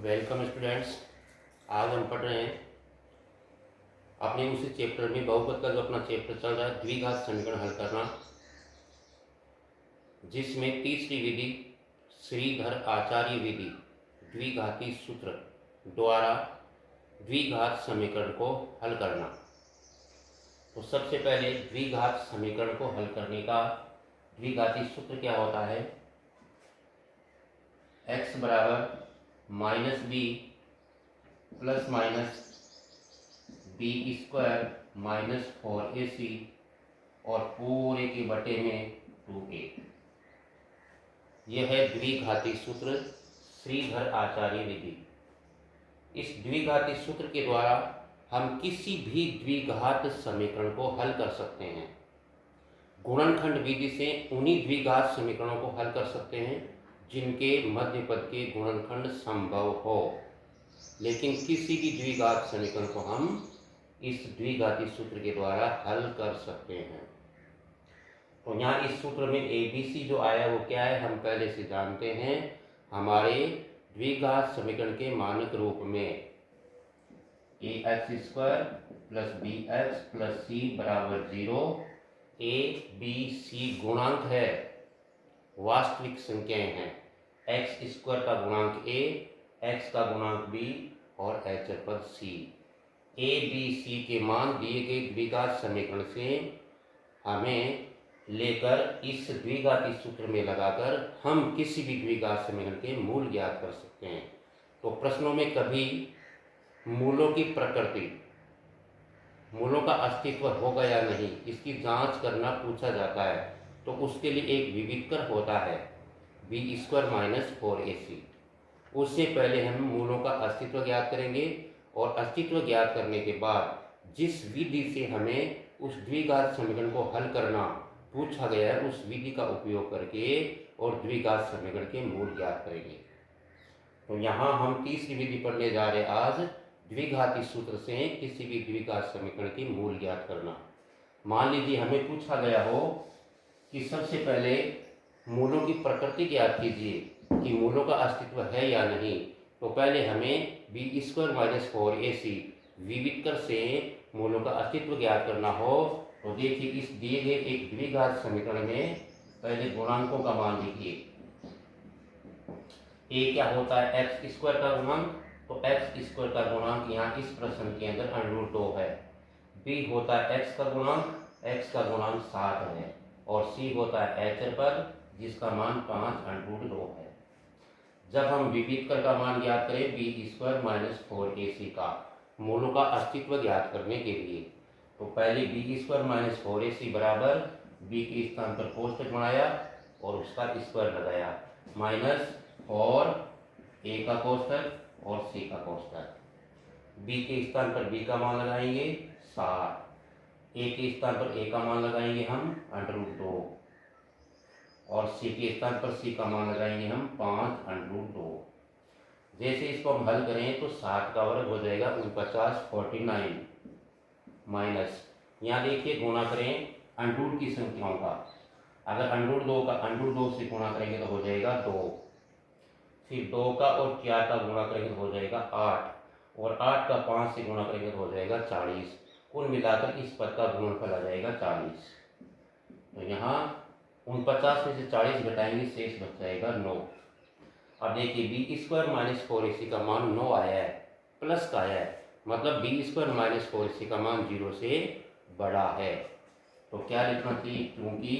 Welcome students. आज हम पढ़ रहे हैं अपने उसी चैप्टर में बहुपद का जो अपना चैप्टर चल रहा है द्विघात समीकरण हल करना, जिसमें तीसरी विधि श्रीधर आचार्य विधि द्विघाती सूत्र द्वारा द्विघात समीकरण को हल करना। तो सबसे पहले द्विघात समीकरण को हल करने का द्विघाती सूत्र क्या होता है? x बराबर minus b plus minus b square minus 4ac और पूरे के बटे में 2a। यह है द्विघाती सूत्र श्रीधर आचार्य विधि। इस द्विघाती सूत्र के द्वारा हम किसी भी द्विघात समीकरण को हल कर सकते हैं। गुणनखंड विधि से उन्हीं द्विघात समीकरणों को हल कर सकते हैं जिनके मध्य पद के गुणनखंड संभव हो, लेकिन किसी भी द्विघात समीकरण को हम इस द्विघाती सूत्र के द्वारा हल कर सकते हैं। तो यहाँ इस सूत्र में ABC जो आया वो क्या है, हम पहले से जानते हैं। हमारे द्विघात समीकरण के मानक रूप में ax² plus bx plus c बराबर 0 a b c गुणांक है, वास्तविक संख्याएं हैं। x² का गुणांक a, x का गुणांक b और h पद c। a b c के मान दिए गए द्विघात समीकरण से हमें लेकर इस द्विघाती सूत्र में लगाकर हम किसी भी द्विघात समीकरण के मूल ज्ञात कर सकते हैं। तो प्रश्नों में कभी मूलों की प्रकृति, मूलों का अस्तित्व होगा या नहीं, इसकी जांच करना पूछा जाता है। तो उसके लिए एक विविधकर होता है b² माइनस 4ac। उससे पहले हम मूलों का अस्तित्व ज्ञात करेंगे और अस्तित्व ज्ञात करने के बाद जिस विधि से हमें उस द्विघात समीकरण को हल करना पूछा गया है उस विधि का उपयोग करके और द्विघात समीकरण के मूल ज्ञात करेंगे। तो यहाँ हम तीसरी विधि पढ़ने जा रहे हैं आज, द्विघाती सूत्र से किसी भी द्विघात समीकरण के मूल ज्ञात करना। मान लीजिए हमें पूछा गया हो कि सबसे पहले मूलों की प्रकृति ज्ञात कीजिए कि मूलों का अस्तित्व है या नहीं। तो पहले हमें b² माइनस 4ac विविधकर से मूलों का अस्तित्व ज्ञात करना हो। तो देखिए इस दिए गए एक द्विघात समीकरण में पहले गुणांकों का मान लिखिए। a क्या होता है, x² का गुणांक, तो x² का गुणांक यहाँ इस प्रश्न के अंदर √2 है। b होता है x का गुणांक, x का गुणांक 7 है और c होता है h पद जिसका मान 5√2 है। जब हम विविधकर का मान ज्ञात करें b² माइनस 4ac का मूलों का अस्तित्व ज्ञात करने के लिए, तो पहले b² माइनस 4ac बराबर b के स्थान पर कोष्ठक बनाया और उसका स्क्वायर लगाया, माइनस और a का कोष्ठक और c का कोष्ठक। b के स्थान पर b का मान लगाएंगे 7, a के स्थान पर a का मान लगाएंगे हम √2 और c के स्थान पर c का मान लगाएंगे हम 5√2। जैसे इसको हम हल करें तो 7 का वर्ग हो जाएगा 49 माइनस, यहाँ देखिए गुणा करें √2 की संख्याओं का, अगर √2 का √2 से गुणा करेंगे तो हो जाएगा 2, फिर 2 का और 4 का गुणा करेंगे तो हो जाएगा 8 और 8 का 5 से गुणा करेंगे तो हो जाएगा 40। कुल मिलाकर इस पद का गुणनफल आ जाएगा 40। तो यहाँ 49 में से 40 घटाएंगे, शेष बच जाएगा 9। अब देखिए b² माइनस 4ac का मान 9 आया है, प्लस का आया है, मतलब b² माइनस 4ac का मान 0 से बड़ा है। तो क्या लिखना चाहिए, क्योंकि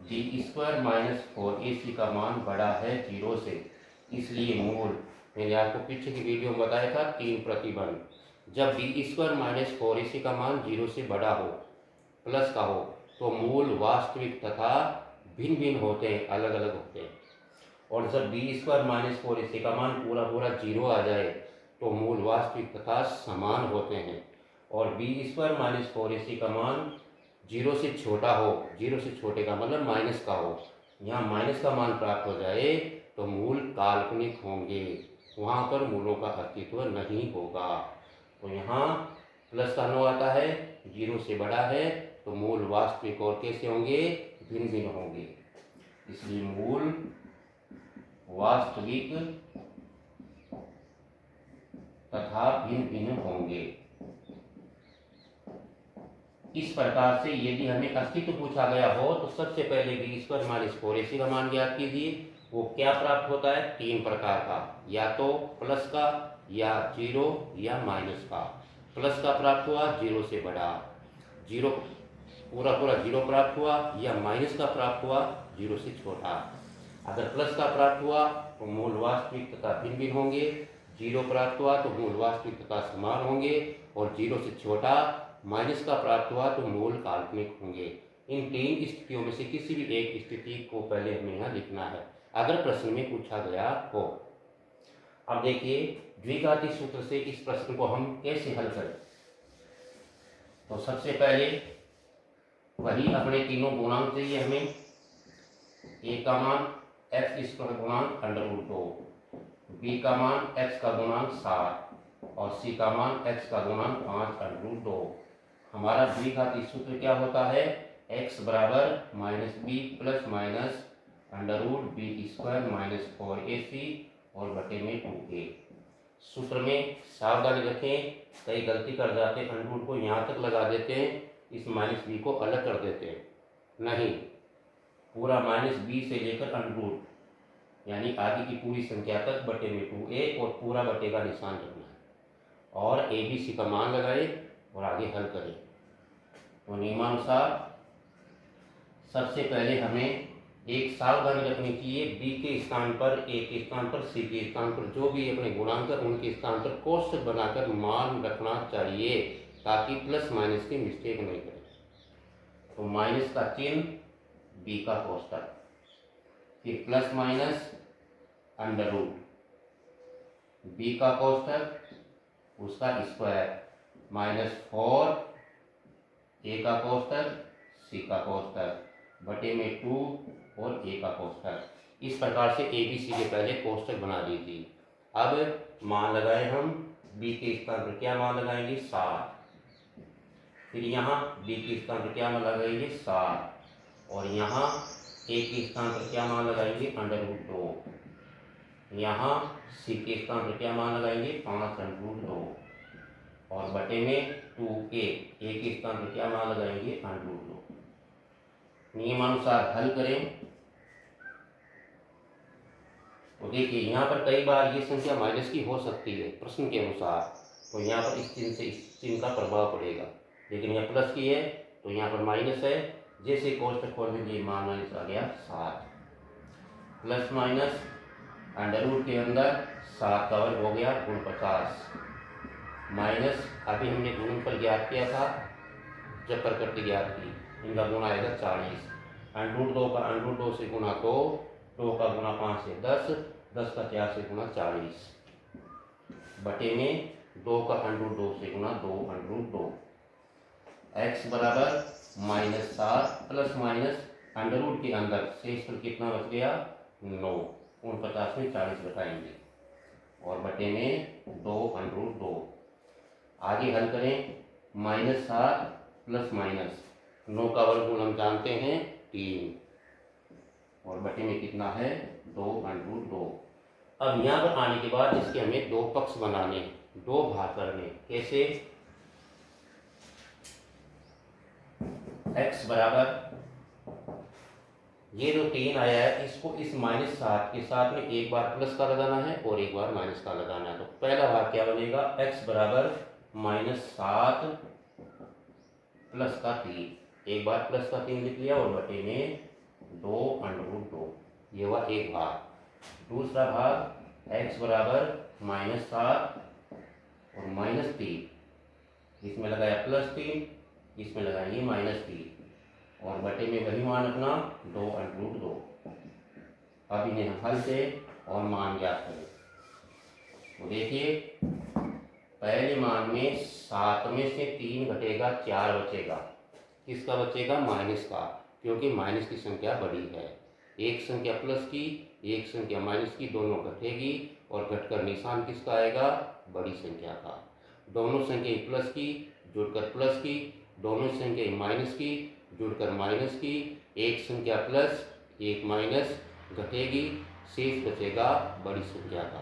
b² माइनस 4ac का मान बड़ा है 0 से, इसलिए मूल, मैंने आपको पीछे की वीडियो में बताया था 3 प्रतिबंध। जब b² माइनस 4ac का मान 0 से बड़ा हो, प्लस का हो, तो मूल वास्तविक तथा भिन्न भिन्न होते हैं, अलग अलग होते हैं। और जब b² माइनस 4ac का मान पूरा 0 आ जाए तो मूल वास्तविक तथा समान होते हैं। और b² माइनस 4ac का मान 0 से छोटा हो, 0 से छोटे का मतलब माइनस का हो, यहाँ माइनस का मान प्राप्त हो जाए तो मूल काल्पनिक होंगे, वहाँ पर मूलों का अस्तित्व नहीं होगा। तो यहाँ प्लस का 9 आता है, 0 से बड़ा है, तो मूल वास्तविक और कैसे होंगे, भिन्न भिन्न होंगे, इसलिए मूल वास्तविक तथा भिन्न भिन्न होंगे। इस प्रकार से यदि हमें अस्तित्व पूछा गया हो तो सबसे पहले बी स्क्वायर माइनस 4ac का मान ज्ञात कीजिए। वो क्या प्राप्त होता है? 3 प्रकार का, या तो प्लस का, या जीरो, या माइनस का। प्लस का प्राप्त हुआ, जीरो से बड़ा, जीरो पूरा पूरा जीरो प्राप्त हुआ, या माइनस का प्राप्त हुआ, जीरो से छोटा। अगर प्लस का प्राप्त हुआ तो मूल वास्तविक तथा भिन्न भिन्न होंगे, जीरो प्राप्त हुआ तो मूल वास्तविक तथा समान होंगे, और जीरो से छोटा माइनस का प्राप्त हुआ तो मूल काल्पनिक होंगे। इन 3 स्थितियों में से किसी भी एक स्थिति को पहले हमें यहाँ लिखना है अगर प्रश्न में पूछा गया हो। अब देखिए द्विघाती सूत्र से इस प्रश्न को हम कैसे हल करें। तो सबसे पहले वही अपने तीनों गुणांक चाहिए हमें। ए का मान एक्स स्क्वायर गुणांक √2, बी का मान एक्स का गुणांक 7 और सी का मान एक्स का गुणांक 5 √2। हमारा द्विघाती सूत्र क्या होता है? x बराबर -b plus minus √b² - 4ac और बटे में 2a। सूत्र में सावधानी रखें, कई गलती कर जाते हैं, √ को यहाँ तक लगा देते हैं, इस -b को अलग कर देते हैं। नहीं, पूरा -b से लेकर √ यानी आगे की पूरी संख्या तक बटे में 2a और पूरा बटे का निशान रखना है और abc का मान लगाए और आगे हल करें। तो नियमानुसार सबसे पहले हमें एक सावधानी रखनी चाहिए, बी के स्थान पर, ए के स्थान पर, सी के स्थान पर जो भी अपने गुणांक उनके स्थान पर कोष्ठक बनाकर मान रखना चाहिए ताकि प्लस माइनस की मिस्टेक नहीं करें। तो माइनस का चिन्ह, बी का कोष्ठक, फिर प्लस माइनस √ बी का कोष्ठक उसका स्क्वायर -4 ए का कोष्ठक सी का कोष्ठक बटे में 2 और ए का कोष्ठक। इस प्रकार से ए बी सी के पहले कोष्ठक बना दीजिए। अब मान लगाए हम, बी के स्थान पर क्या मान लगाएंगे? 7। फिर यहाँ बी के स्थान पर क्या मान लगाएंगे? 7 और यहाँ ए के स्थान पर क्या मान लगाएंगे? √2। यहाँ सी के स्थान पर क्या मान लगाएंगे? 5 √2 और बटे में 2a। ए के स्थान पर क्या मान लगाएंगे? √2। नियमानुसार हल करें। तो देखिए यहाँ पर कई बार ये संख्या माइनस की हो सकती है प्रश्न के अनुसार, तो यहाँ पर इस चिन्ह से इस चिन्ह का प्रभाव पड़ेगा, लेकिन यह प्लस की है तो यहाँ पर माइनस है। जैसे कोष्ठक खोल दीजिए, मान माइनस आ गया 7 प्लस माइनस √ के अंदर 7 का वर्ग हो गया 50 माइनस, अभी हमने गुणनफल ज्ञात किया था जब प्रकृति ज्ञात की, इनका गुणा आएगा 40। √2 का √2 से गुणा 2 का गुणा 5 से 10 का 4 से गुणा 40 बटे में 2 का √2 से गुणा 2 x बराबर -7 प्लस माइनस √ के अंदर शेष पर कितना बच गया? 9। 49 में 40 घटाएंगे और बटे में 2 आगे हल करें। -7 प्लस माइनस 9 का वर्गमूल हम जानते हैं 3 और बटे में कितना है? 2 अब यहाँ पर आने के बाद इसके हमें 2 पक्ष बनाने, 2 भाग करने। कैसे? x बराबर ये जो 3 आया है इसको इस -7 के साथ में एक बार प्लस का लगाना है और एक बार माइनस का लगाना है। तो पहला भाग क्या बनेगा? x बराबर -7 प्लस का 3, एक बार प्लस का 3 लिख लिया और बटे में 2 ये हुआ एक भाग। दूसरा भाग x बराबर -7 और -3, इसमें लगाया +3, इसमें लगाएंगे -3 और बटे में वही मान अपना 2 अब इन्हें हम हल से और मान ज्ञात करें। तो देखिए पहले मान में 7 में से 3 घटेगा 4 बचेगा। किसका बचेगा? माइनस का, क्योंकि माइनस की संख्या बड़ी है। एक संख्या प्लस की, एक संख्या माइनस की, दोनों घटेगी और घटकर निशान किसका आएगा? बड़ी संख्या का। दोनों संख्या प्लस की जुड़कर प्लस की, दोनों संख्या माइनस की जुड़कर माइनस की, एक संख्या प्लस एक माइनस घटेगी, शेष बचेगा बड़ी संख्या का।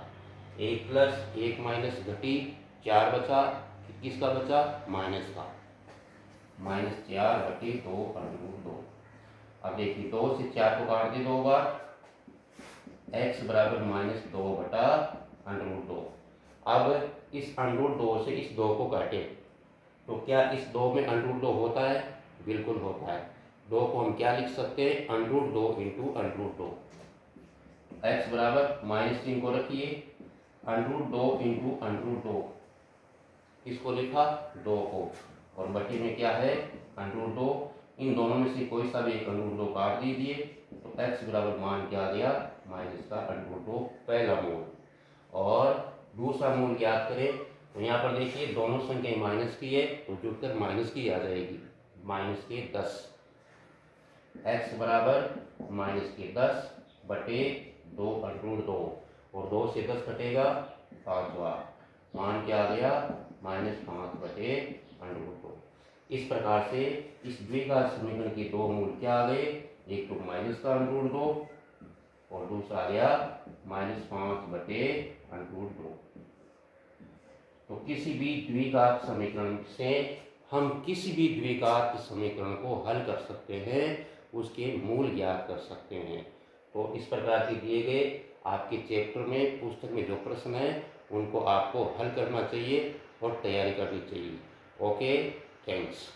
एक प्लस एक माइनस घटी 4 बचा, किसका बचा, माइनस का, -4/2√2। अब देखिए 2 से 4 को काट दे 2 बार, x बराबर -2/√2। अब इस √2 से इस 2 को काटे तो क्या इस 2 में √2 होता है, बिल्कुल होता है। 2 को हम क्या लिख सकते हैं, √2 इंटू √2। x बराबर -3 को रखिए, √2 इंटू √2, इसको लिखा 2 को, और बटे में क्या है, √2। इन दोनों में से कोई सा भी एक √2 काट दीजिए तो x बराबर मान क्या आ गया, माइनस का √2, पहला मूल। और दूसरा मूल ज्ञात करें तो यहाँ पर देखिए दोनों संख्याएं माइनस की है तो जुड़कर माइनस की आ जाएगी, -10। x बराबर -10 बटे 2√2, और 2 से 10 कटेगा 5वां, मान क्या आ गया, -5/√2। इस प्रकार से इस द्विघात समीकरण के दो मूल क्या आ गए, एक तो माइनस का √2 और दूसरा आ गया -5/√2। तो किसी भी द्विघात समीकरण से हम किसी भी द्विघात समीकरण को हल कर सकते हैं, उसके मूल ज्ञात कर सकते हैं। तो इस प्रकार के दिए गए आपके चैप्टर में, पुस्तक में जो प्रश्न है उनको आपको हल करना चाहिए और तैयारी करनी चाहिए। Okay, thanks.